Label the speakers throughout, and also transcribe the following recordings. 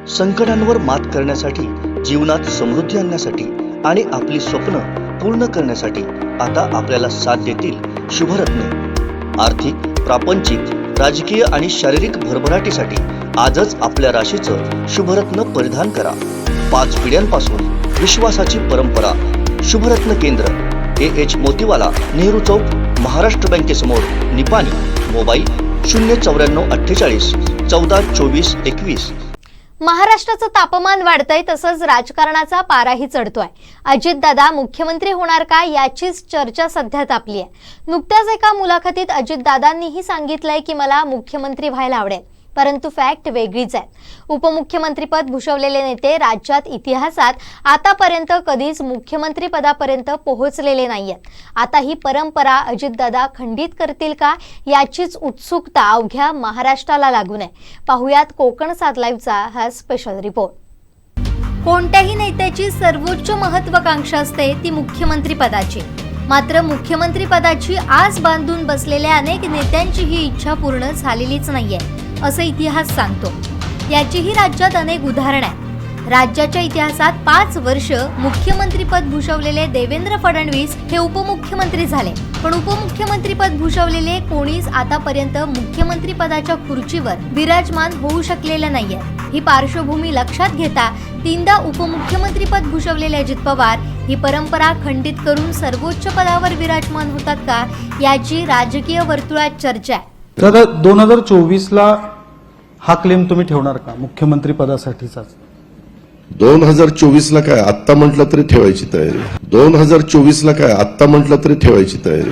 Speaker 1: संकटांवर मात करण्यासाठी, जीवनात समृद्धी आणण्यासाठी आणि आपली स्वप्न पूर्ण करण्यासाठी आता आपल्याला साथ देतील शुभरत्न। आर्थिक, प्रापंचिक, राजकीय आणि शारीरिक भरभराटीसाठी आजच आपल्या राशीचं शुभरत्न परिधान करा। 5 पिढ्यांपासून विश्वासाची परंपरा। शुभरत्न केंद्र AH मोतीवाला, नेहरू चौक, महाराष्ट्र बँकेसमोर, निपाणी। मोबाईल 09448 142421।
Speaker 2: महाराष्ट्राचं तापमान वाढतंय, तसंच राजकारणाचा पाराही चढतोय। अजितदादा मुख्यमंत्री होणार का याचीच चर्चा सध्या तापली आहे। नुकत्याच एका मुलाखतीत अजितदादांनीही सांगितलंय की मला मुख्यमंत्री व्हायला आवडेल, परंतु फॅक्ट वेगळीच आहे। उपमुख्यमंत्रीपद भूषवलेले नेते राज्यात इतिहासात आतापर्यंत कधीच मुख्यमंत्री पदापर्यंत पोहोचलेले नाहीयेत। आता ही परंपरा अजितदादा खंडित करतील का याचीच उत्सुकता अवघ्या महाराष्ट्राला लागून आहे। पाहुयात कोकण 7 लाईव्हचा हा स्पेशल रिपोर्ट। कोणत्याही नेत्याची सर्वोच्च महत्त्वाकांक्षा असते ती मुख्यमंत्री पदाची। मात्र मुख्यमंत्री पदाची आस बांधून बसलेल्या अनेक नेत्यांची ही इच्छा पूर्ण झालेलीच नाहीये असं इतिहास सांगतो। याचीही राज्यात अनेक उदाहरणं आहेत। राज्याच्या इतिहासात 5 वर्ष मुख्यमंत्रीपद भूषवलेले देवेंद्र फडणवीस हे उपमुख्यमंत्री झाले, पण उपमुख्यमंत्रीपद भूषवलेले कोणीच आतापर्यंत मुख्यमंत्री पदाच्या खुर्चीवर विराजमान होऊ शकलेलं नाहीये। ही पार्श्वभूमी लक्षात घेता 3दा उपमुख्यमंत्रीपद भूषवलेले अजित पवार ही परंपरा खंडित करून सर्वोच्च पदावर विराजमान होतात का याची राजकीय वर्तुळात चर्चा आहे।
Speaker 3: दादा 2024ला हा क्लेम तुम्ही ठेवणार का मुख्यमंत्री पदासाठीचा?
Speaker 4: 2024ला काय आत्ता म्हटलं तरी ठेवायची तयारी। 2024ला काय आत्ता म्हटलं तरी ठेवायची तयारी।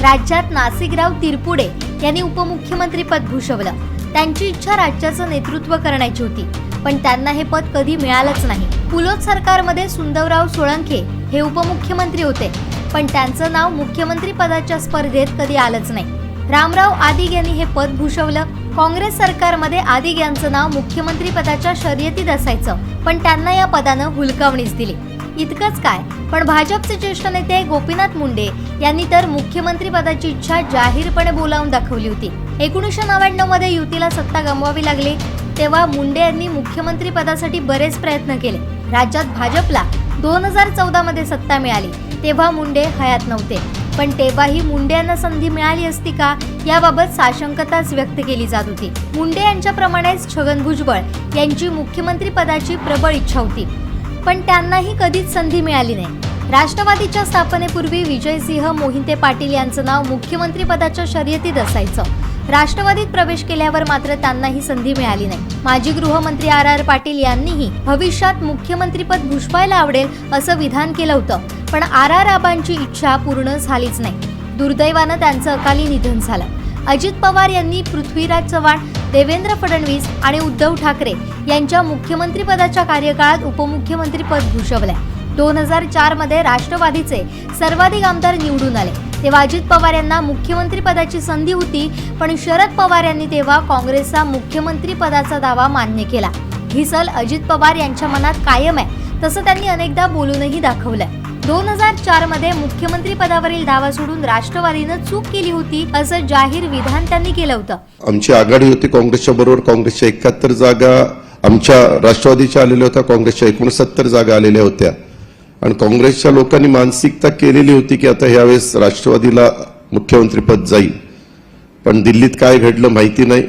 Speaker 2: राज्यात नासिकराव तिरपुडे यांनी उपमुख्यमंत्रीपद भूषवलं। त्यांची इच्छा राज्याचं नेतृत्व करण्याची होती, पण त्यांना हे पद कधी मिळालंच नाही। पुलोत सरकारमध्ये सुंदरराव सोळंके हे उपमुख्यमंत्री होते, पण त्यांचं नाव मुख्यमंत्री पदाच्या स्पर्धेत कधी आलंच नाही। रामराव आदिग यांनी हे पद भूषवलं। काँग्रेस सरकारमध्ये आदिग यांचं नाव मुख्यमंत्री पदाच्या शर्यतीत असायचं, पण त्यांना या पदानं हुलकावणीच दिली। इतकंच काय, पण भाजपचे ज्येष्ठ नेते गोपीनाथ मुंडे यांनी तर मुख्यमंत्री पदाची इच्छा जाहीरपणे बोलावून दाखवली होती। 1999 मध्ये युतीला सत्ता गमवावी लागली, तेव्हा मुंडे यांनी मुख्यमंत्री पदासाठी बरेच प्रयत्न केले। राज्यात भाजपला 2014 मध्ये सत्ता मिळाली, तेव्हा मुंडे हयात नव्हते, पण तेव्हाही मुंडे यांना संधी मिळाली असती का याबाबत साशंकताच व्यक्त केली जात होती। मुंडे यांच्याप्रमाणेच छगन भुजबळ यांची मुख्यमंत्री पदाची प्रबळ इच्छा होती, पण त्यांनाही कधीच संधी मिळाली नाही। राष्ट्रवादीच्या स्थापनेपूर्वी विजयसिंह मोहिते पाटील यांचं नाव मुख्यमंत्री पदाच्या शर्यतीत असायचं। राष्ट्रवादीत प्रवेश केल्यावर मात्र त्यांनाही संधी मिळाली नाही। माजी गृहमंत्री RR पाटील यांनीही भविष्यात मुख्यमंत्रीपद भूषवायला आवडेल असं विधान केलं होतं, पण RR आबांची इच्छा पूर्ण झालीच नाही। दुर्दैवानं त्यांचं अकाली निधन झालं। अजित पवार यांनी पृथ्वीराज चव्हाण, देवेंद्र फडणवीस आणि उद्धव ठाकरे यांच्या मुख्यमंत्री पदाच्या कार्यकाळात उपमुख्यमंत्री पद भूषवलंय। 2004 मध्ये राष्ट्रवादीचे सर्वाधिक आमदार निवडून आले, तेव्हा अजित पवार यांना मुख्यमंत्री पदाची संधी होती, पण शरद पवार यांनी तेव्हा काँग्रेसचा मुख्यमंत्री पदाचा दावा मान्य केला। ही सल अजित पवार यांच्या मनात कायम आहे, तसं त्यांनी अनेकदा बोलूनही दाखवलंय। 2004 मध्ये मुख्यमंत्री पदावरील दावा सोडून राष्ट्रवादीनं चूक केली होती असं जाहीर विधान त्यांनी केलं होतं।
Speaker 4: आमची आघाडी होती काँग्रेसच्या बरोबर, काँग्रेसच्या 71 जागा आमच्या राष्ट्रवादीच्या आलेल्या होत्या, काँग्रेसच्या 69 जागा आलेल्या होत्या, आणि काँग्रेसच्या लोकांनी मानसिकता केलेली होती की आता यावेळेस राष्ट्रवादीला मुख्यमंत्रीपद जाईल। पण दिल्लीत काय घडलं माहिती नाही।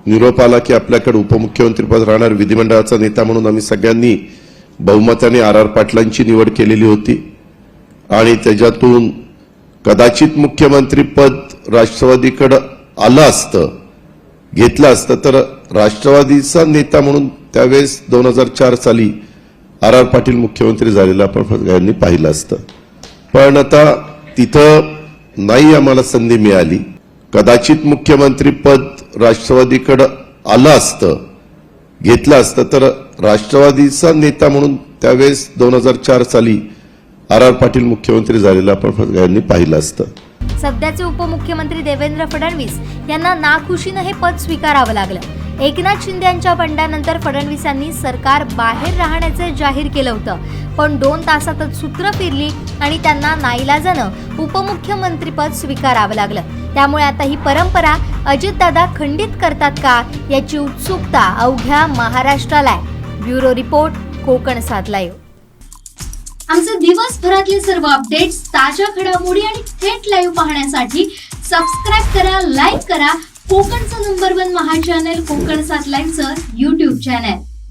Speaker 4: निरोप आला की आपल्याकडे उपमुख्यमंत्रीपद राहणार। विधिमंडळाचा नेता म्हणून आम्ही सगळ्यांनी बहुमताने RR पाटलांची निवड केलेली होती, आणि त्याच्यातून कदाचित मुख्यमंत्रीपद राष्ट्रवादीकडे आलं असतं, घेतलं असतं, तर राष्ट्रवादीचा नेता म्हणून त्यावेळेस 2004 साली RR पाटील मुख्यमंत्री झालेलं आपण सगळ्यांनी पाहिलं असतं। पण आता तिथं नाही आम्हाला संधी मिळाली। कदाचित मुख्यमंत्रीपद राष्ट्रवादीकडे आलं असतं, घेतलं असतं, तर राष्ट्रवादीचा नेता म्हणून त्यावेळेस 2004 साली RR पाटील मुख्यमंत्री झालेलं आपण सगळ्यांनी पाहिलं असतं।
Speaker 2: सध्याचे उपमुख्यमंत्री देवेंद्र फडणवीस यांना नाखुशीनं हे पद स्वीकारावं लागलं। एकनाथ शिंदे यांच्या बंडानंतर फडणवीसांनी सरकार बाहेर राहण्याचे जाहीर केलं होतं, पण 2 तासातच सूत्र फिरली आणि त्यांना नाईलाजानं उपमुख्यमंत्रीपद स्वीकारावं लागलं. त्यामुळे आता ही परंपरा अजितदादा खंडित करतात का याची उत्सुकता अवघ्या महाराष्ट्राला आहे. Bureau report, Konkan 7 live.
Speaker 5: आमचे दिवसभरातले सर्व अपडेट्स, ताज्या घडामोडी आणि थेट लाईव्ह पाहण्यासाठी सबस्क्राईब करा, लाईक करा कोकणचं नंबर 1 महा चॅनल कोकण 7 लाईव्हचं YouTube चॅनल.